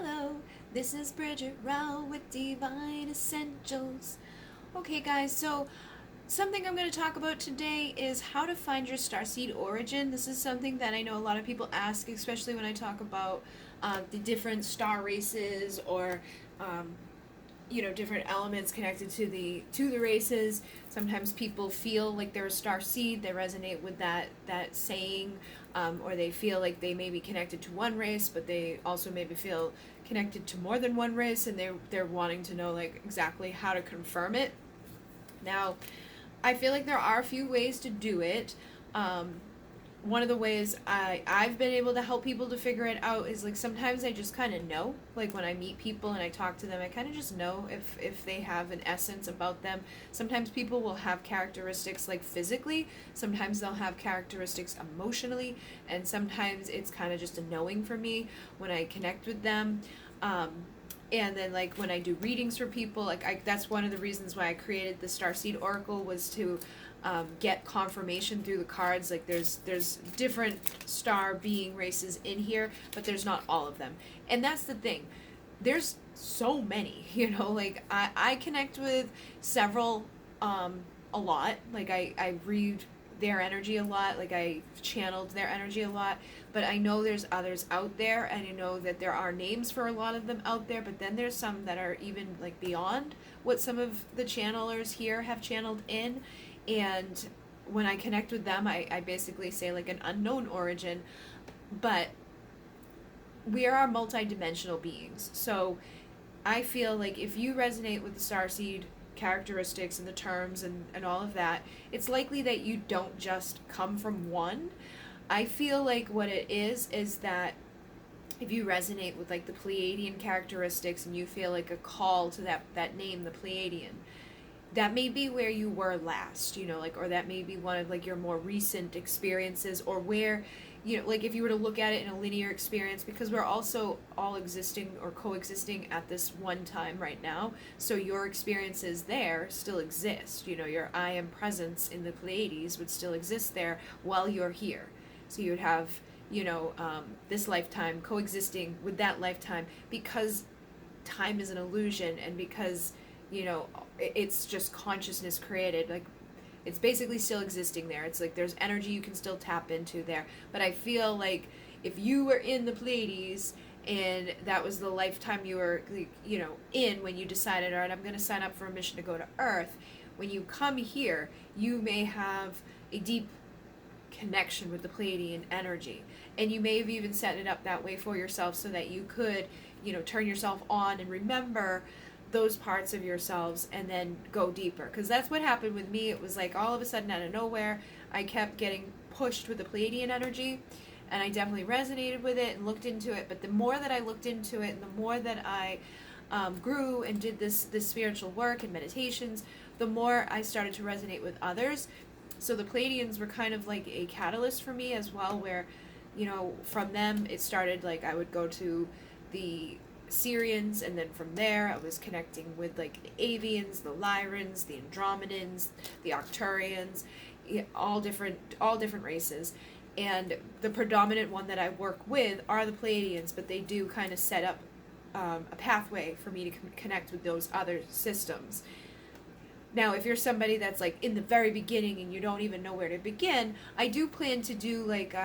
Hello, this is Bridget Rau with Divine Essentials. Okay, guys, so something I'm going to talk about today is how to find your starseed origin. This is something that I know a lot of people ask, especially when I talk about the different star races or um, different elements connected to the races. Sometimes people feel like they're a star seed, they resonate with that saying, or they feel like they may be connected to one race, but they also maybe feel connected to more than one race, and they're wanting to know like exactly how to confirm it. Now, I feel like there are a few ways to do it. One of the ways I've been able to help people to figure it out is like sometimes I just kind of know, like when I meet people and I talk to them, I kind of just know if they have an essence about them. Sometimes people will have characteristics like physically, sometimes they'll have characteristics emotionally, and sometimes it's kind of just a knowing for me when I connect with them. And then like when I do readings for people, that's one of the reasons why I created the Starseed Oracle, was to get confirmation through the cards. Like there's different star being races in here, but there's not all of them. And that's the thing. There's so many, like I connect with several a lot. Like I read their energy a lot, like I channeled their energy a lot, but I know there's others out there, and I know that there are names for a lot of them out there, but then there's some that are even like beyond what some of the channelers here have channeled in. And when I connect with them, I basically say like an unknown origin, but we are multidimensional beings. So I feel like if you resonate with the starseed characteristics and the terms and all of that, it's likely that you don't just come from one. I feel like what it is that if you resonate with like the Pleiadian characteristics and you feel like a call to that name, the Pleiadian, that may be where you were last, like, or that may be one of like your more recent experiences, or where, like if you were to look at it in a linear experience, because we're also all existing or coexisting at this one time right now. So your experiences there still exist, your I am presence in the Pleiades would still exist there while you're here. So you'd have, this lifetime coexisting with that lifetime, because time is an illusion, and because it's just consciousness created. Like it's basically still existing there. It's like there's energy you can still tap into there. But I feel like if you were in the Pleiades and that was the lifetime you were in when you decided, all right, I'm going to sign up for a mission to go to Earth, when you come here you may have a deep connection with the Pleiadian energy, and you may have even set it up that way for yourself so that you could turn yourself on and remember those parts of yourselves and then go deeper. Because that's what happened with me. It was like all of a sudden out of nowhere I kept getting pushed with the Pleiadian energy, and I definitely resonated with it and looked into it. But the more that I looked into it and the more that I grew and did this spiritual work and meditations, the more I started to resonate with others. So the Pleiadians were kind of like a catalyst for me as well, where from them it started like I would go to the Sirians, and then from there I was connecting with like the Avians, the Lyrans, the Andromedans, the Octurians, all different races. And the predominant one that I work with are the Pleiadians, but they do kind of set up a pathway for me to connect with those other systems. Now, if you're somebody that's like in the very beginning and you don't even know where to begin, I do plan to do like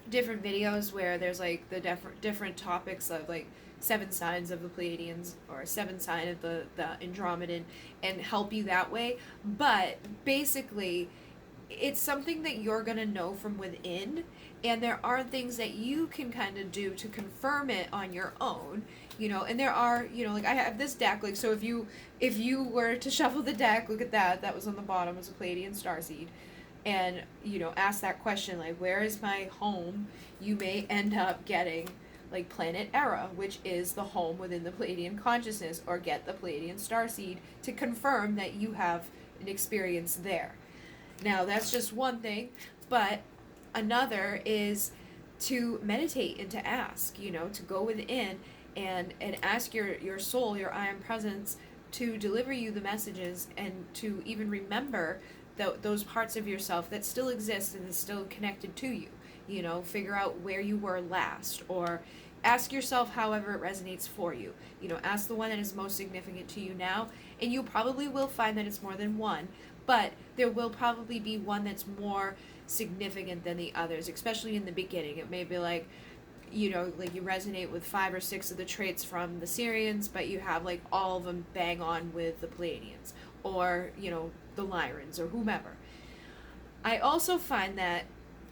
different videos where there's like the different topics of like 7 signs of the Pleiadians or 7 sign of the Andromedan, and help you that way. But basically it's something that you're going to know from within, and there are things that you can kind of do to confirm it on your own, and there are, like I have this deck, like, so if you were to shuffle the deck, look at that was on the bottom, was a Pleiadian starseed, and ask that question, like, where is my home? You may end up getting like Planet Era, which is the home within the Pleiadian consciousness, or get the Pleiadian starseed to confirm that you have an experience there. Now that's just one thing, but another is to meditate and to ask, to go within and ask your soul, your I am presence, to deliver you the messages, and to even remember those parts of yourself that still exist and is still connected to you. Figure out where you were last, or ask yourself however it resonates for you. You know, ask the one that is most significant to you now, and you probably will find that it's more than one, but there will probably be one that's more significant than the others, especially in the beginning. It may be like, you know, like you resonate with 5 or 6 of the traits from the Sirians, but you have like all of them bang on with the Pleiadians, or, you know, the Lyrans, or whomever. I also find that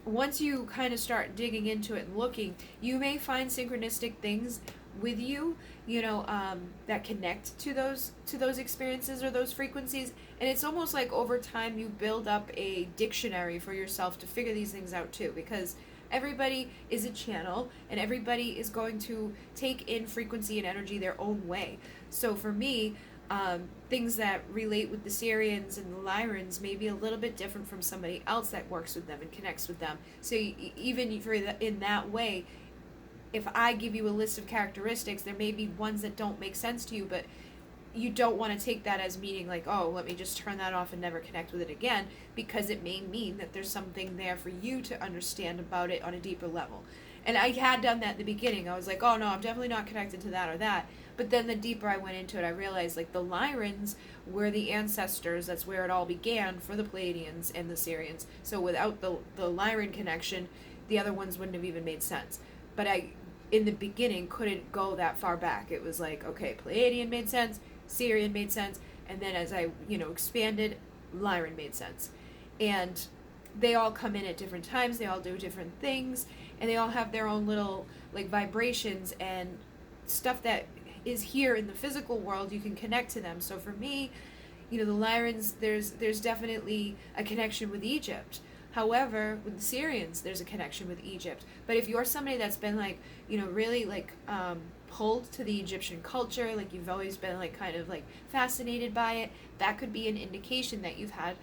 once you kind of start digging into it and looking, you may find synchronistic things with you, you know, that connect to those experiences or those frequencies. And it's almost like over time you build up a dictionary for yourself to figure these things out too, because everybody is a channel and everybody is going to take in frequency and energy their own way. So for me, things that relate with the Sirians and the Lyrans may be a little bit different from somebody else that works with them and connects with them. So even for in that way, if I give you a list of characteristics, there may be ones that don't make sense to you, but you don't want to take that as meaning like, oh, let me just turn that off and never connect with it again, because it may mean that there's something there for you to understand about it on a deeper level. And I had done that in the beginning. I was like, oh no, I'm definitely not connected to that or that. But then the deeper I went into it, I realized like the Lyrans were the ancestors. That's where it all began for the Pleiadians and the Sirians. So without the Lyran connection, the other ones wouldn't have even made sense. But I, in the beginning, couldn't go that far back. It was like, okay, Pleiadian made sense, Sirian made sense, and then as I, you know, expanded, Lyran made sense. And they all come in at different times, they all do different things, and they all have their own little like vibrations and stuff that is here in the physical world. You can connect to them. So for me, you know, the Lyrans, there's definitely a connection with Egypt. However, with the Sirians, there's a connection with Egypt. But if you're somebody that's been like, you know, really like pulled to the Egyptian culture, like you've always been like kind of like fascinated by it, that could be an indication that you've had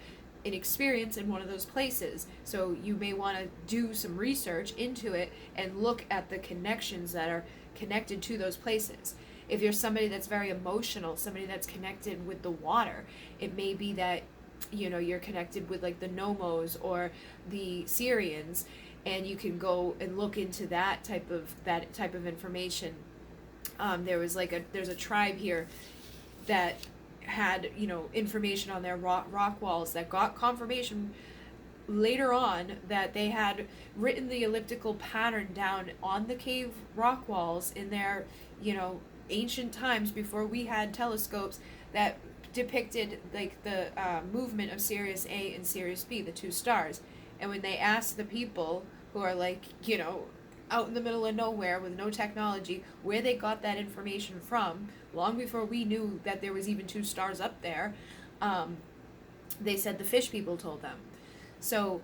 an experience in one of those places. So you may want to do some research into it and look at the connections that are connected to those places. If you're somebody that's very emotional, somebody that's connected with the water, it may be that, you know, you're connected with like the Nomos or the Sirians, and you can go and look into that type of information. There's a tribe here that had, you know, information on their rock walls that got confirmation later on that they had written the elliptical pattern down on the cave rock walls in their, you know, ancient times before we had telescopes, that depicted like the movement of Sirius A and Sirius B, the 2 stars. And when they asked the people who are like, you know, out in the middle of nowhere with no technology, where they got that information from, long before we knew that there was even 2 stars up there, they said the fish people told them. So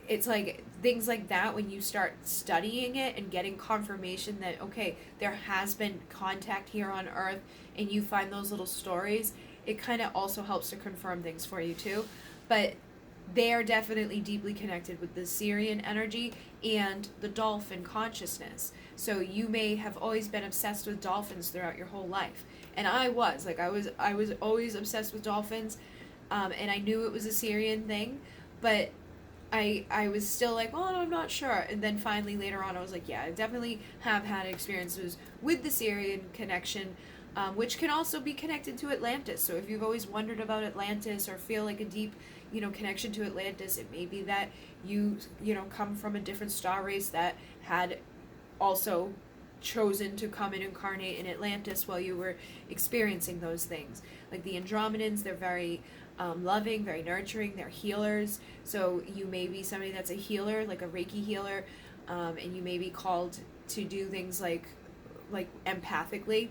it's like things like that, when you start studying it and getting confirmation that, okay, there has been contact here on Earth, and you find those little stories, it kind of also helps to confirm things for you too. But they are definitely deeply connected with the Sirian energy and the dolphin consciousness. So you may have always been obsessed with dolphins throughout your whole life. And I was always obsessed with dolphins, and I knew it was a Sirian thing, but I was still like, oh, I'm not sure. And then finally later on I was like, yeah, I definitely have had experiences with the Sirian connection, which can also be connected to Atlantis. So if you've always wondered about Atlantis or feel like a deep, you know, connection to Atlantis, it may be that you know, come from a different star race that had also chosen to come and incarnate in Atlantis while you were experiencing those things. Like the Andromedans, they're very loving, very nurturing, they're healers. So you may be somebody that's a healer, like a Reiki healer, and you may be called to do things like empathically.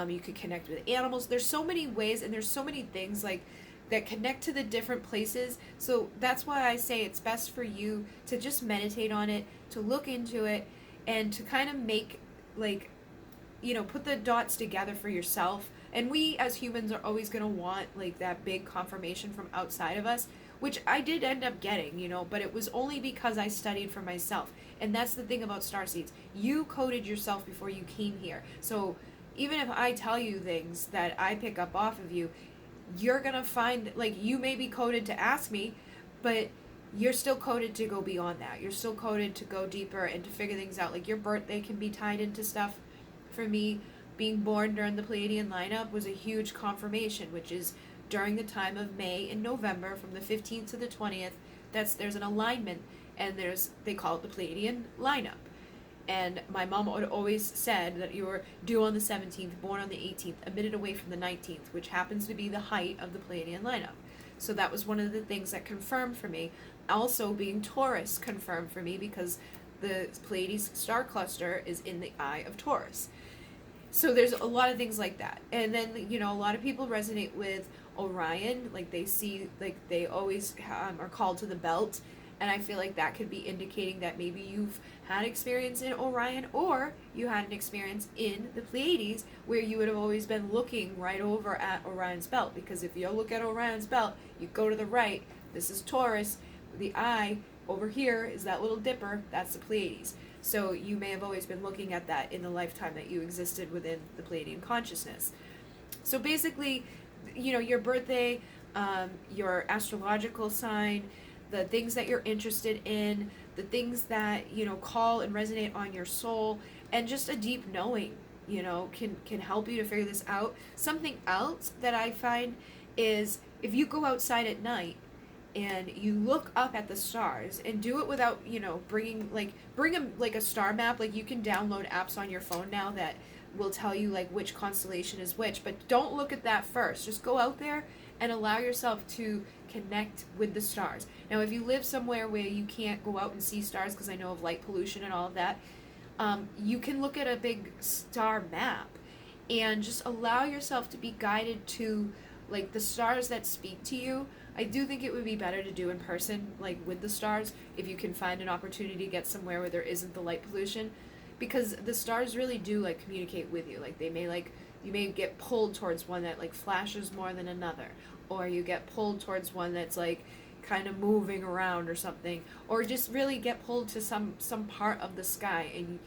You could connect with animals. There's so many ways, and there's so many things like that connect to the different places. So that's why I say it's best for you to just meditate on it, to look into it, and to kind of make, like, you know, put the dots together for yourself. And we as humans are always going to want like that big confirmation from outside of us, which I did end up getting, you know, but it was only because I studied for myself. And that's the thing about Starseeds. You coded yourself before you came here. So even if I tell you things that I pick up off of you, you're going to find, like, you may be coded to ask me, but you're still coded to go beyond that. You're still coded to go deeper and to figure things out. Like your birthday can be tied into stuff. For me, being born during the Pleiadian lineup was a huge confirmation, which is during the time of May and November, from the 15th to the 20th. There's an alignment, and they call it the Pleiadian lineup. And my mom would always said that you were due on the 17th, born on the 18th, a minute away from the 19th, which happens to be the height of the Pleiadian lineup. So that was one of the things that confirmed for me. Also, being Taurus confirmed for me because the Pleiades star cluster is in the eye of Taurus. So there's a lot of things like that. And then, a lot of people resonate with Orion. Like they see, like they always are called to the belt. And I feel like that could be indicating that maybe you've had experience in Orion, or you had an experience in the Pleiades where you would have always been looking right over at Orion's belt. Because if you look at Orion's belt, you go to the right, this is Taurus, the eye over here is that little dipper, that's the Pleiades. So you may have always been looking at that in the lifetime that you existed within the Pleiadian consciousness. So basically, your birthday, your astrological sign, the things that you're interested in, the things that, call and resonate on your soul, and just a deep knowing, can help you to figure this out. Something else that I find is if you go outside at night and you look up at the stars, and do it without, bring a star map. Like you can download apps on your phone now that will tell you like which constellation is which, but don't look at that first. Just go out there and allow yourself to connect with the stars. Now, if you live somewhere where you can't go out and see stars because I know of light pollution and all of that, you can look at a big star map and just allow yourself to be guided to like the stars that speak to you. I do think it would be better to do in person, like with the stars, if you can find an opportunity to get somewhere where there isn't the light pollution, because the stars really do like communicate with you. Like you may get pulled towards one that like flashes more than another, or you get pulled towards one that's like kind of moving around or something, or just really get pulled to some part of the sky, and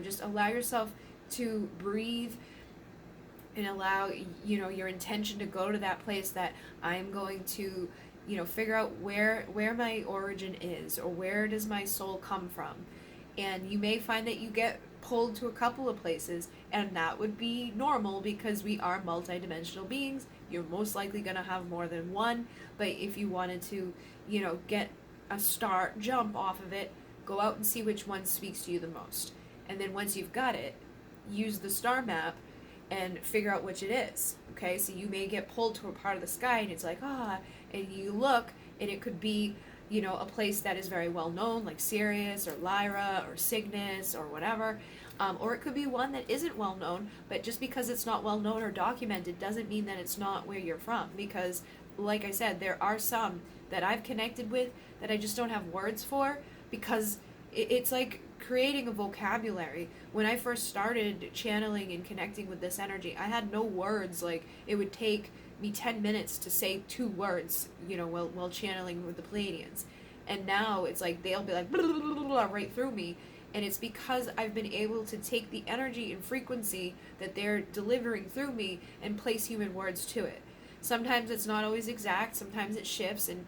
just allow yourself to breathe and allow your intention to go to that place that I'm going to figure out where my origin is, or where does my soul come from. And you may find that you get pulled to a couple of places, and that would be normal because we are multidimensional beings. You're most likely going to have more than one, but if you wanted to get a star jump off of it, go out and see which one speaks to you the most. And then once you've got it, use the star map and figure out which it is. Okay, so you may get pulled to a part of the sky and it's like, and you look and it could be, a place that is very well known, like Sirius or Lyra or Cygnus or whatever. Or it could be one that isn't well known, but just because it's not well known or documented doesn't mean that it's not where you're from. Because, like I said, there are some that I've connected with that I just don't have words for, because it's like creating a vocabulary. When I first started channeling and connecting with this energy, I had no words. Like it would take me 10 minutes to say 2 words, while channeling with the Pleiadians. And now it's like they'll be like blah, blah, blah, blah, blah, right through me. And it's because I've been able to take the energy and frequency that they're delivering through me and place human words to it. Sometimes it's not always exact, sometimes it shifts and,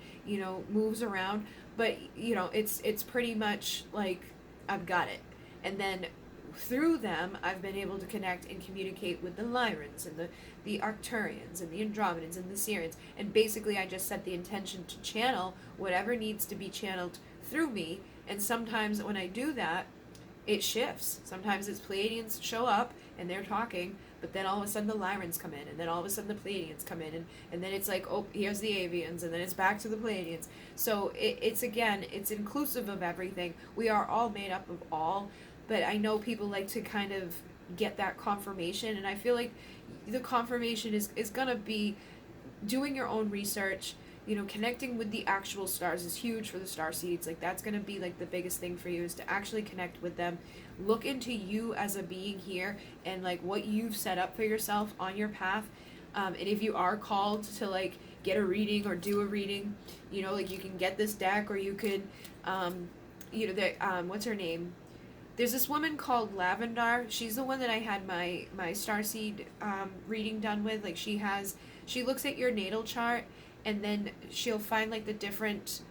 moves around, but, it's pretty much like I've got it. And then through them, I've been able to connect and communicate with the Lyrans and the Arcturians and the Andromedans and the Sirians. And basically I just set the intention to channel whatever needs to be channeled through me. And sometimes when I do that, it shifts. Sometimes it's Pleiadians show up and they're talking, but then all of a sudden the Lyrans come in, and then all of a sudden the Pleiadians come in, and then it's like, oh, here's the Avians, and then it's back to the Pleiadians. So it's inclusive of everything. We are all made up of all, but I know people like to kind of get that confirmation, and I feel like the confirmation is going to be doing your own research. Connecting with the actual stars is huge for the starseeds. Like that's going to be like the biggest thing for you, is to actually connect with them. Look into you as a being here and like what you've set up for yourself on your path. And if you are called to like get a reading or do a reading, like you can get this deck, or you could, what's her name? There's this woman called Lavendar. She's the one that I had my starseed reading done with. Like she looks at your natal chart, and then she'll find like the different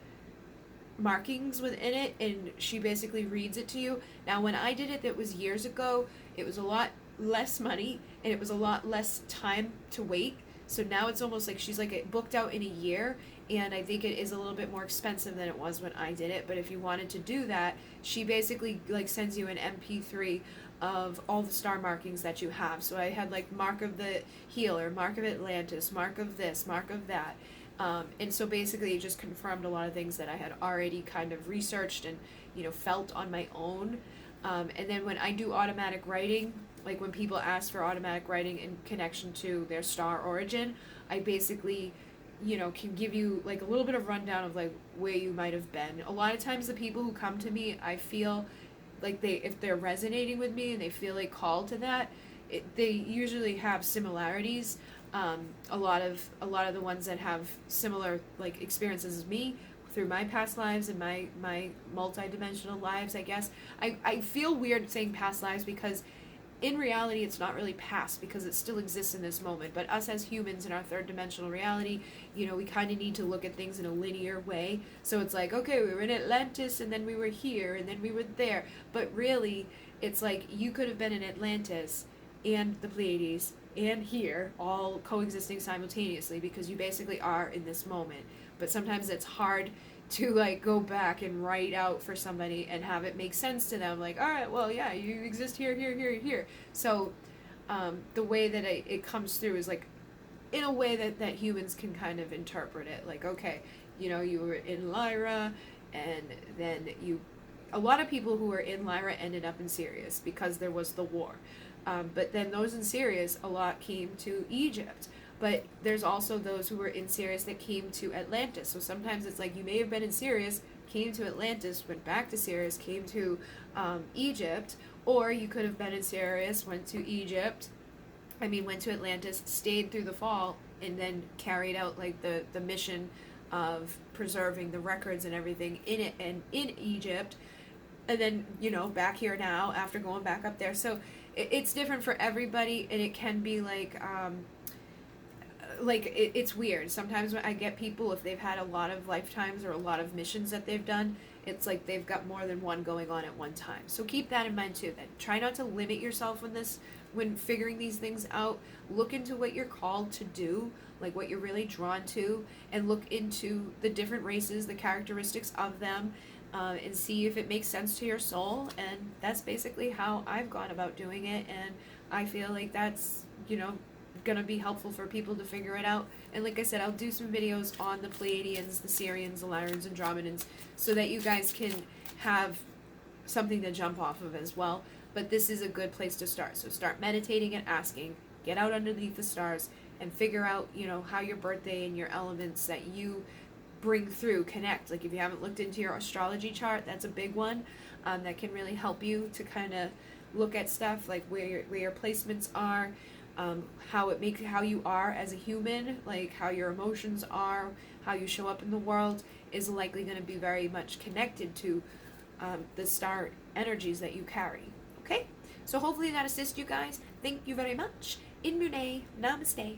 markings within it, and she basically reads it to you. Now, when I did it, that was years ago, it was a lot less money, and it was a lot less time to wait. So now it's almost like she's like booked out in a year, and I think it is a little bit more expensive than it was when I did it. But if you wanted to do that, she basically like sends you an MP3 of all the star markings that you have. So I had like mark of the healer, mark of Atlantis, mark of this, mark of that. And so basically it just confirmed a lot of things that I had already kind of researched and, you know, felt on my own. And then when I do automatic writing, like when people ask for automatic writing in connection to their star origin, I basically, you know, can give you like a little bit of rundown of like where you might have been. A lot of times the people who come to me, I feel like if they're resonating with me and they feel like called to that, they usually have similarities. A lot of the ones that have similar like experiences as me through my past lives and my multidimensional lives, I guess. I feel weird saying past lives because in reality it's not really past because it still exists in this moment. But us as humans in our third dimensional reality, you know, we kind of need to look at things in a linear way. So it's like, okay, we were in Atlantis and then we were here and then we were there. But really, it's like you could have been in Atlantis and the Pleiades and here all coexisting simultaneously because you basically are in this moment. But sometimes it's hard to like go back and write out for somebody and have it make sense to them, like, all right, well, yeah, you exist here, here, here, here. So the way that it comes through is like in a way that humans can kind of interpret it, like, okay, you know, you were in Lyra and then a lot of people who were in Lyra ended up in Sirius because there was the war. But then those in Sirius, a lot came to Egypt. But there's also those who were in Sirius that came to Atlantis. So sometimes it's like you may have been in Sirius, came to Atlantis, went back to Sirius, came to Egypt, or you could have been in Sirius, went to Atlantis, stayed through the fall, and then carried out like the mission of preserving the records and everything in it and in Egypt, and then, you know, back here now after going back up there. So it's different for everybody, and it can be like it's weird. Sometimes when I get people, if they've had a lot of lifetimes or a lot of missions that they've done, it's like they've got more than one going on at one time. So keep that in mind too. Then try not to limit yourself when figuring these things out. Look into what you're called to do, like what you're really drawn to, and look into the different races, the characteristics of them, and see if it makes sense to your soul. And that's basically how I've gone about doing it, and I feel like that's, you know, gonna be helpful for people to figure it out. And like I said, I'll do some videos on the Pleiadians, the Sirians, the Lyrans, and Andromedans, so that you guys can have something to jump off of as well. But this is a good place to start. So start meditating and asking, get out underneath the stars, and figure out, you know, how your birthday and your elements that you bring through connect. Like if you haven't looked into your astrology chart, that's a big one that can really help you to kind of look at stuff like where your placements are, how you are as a human, like how your emotions are, how you show up in the world is likely going to be very much connected to the star energies that you carry. Okay, so hopefully that assists you guys. Thank you very much. In Mune, namaste.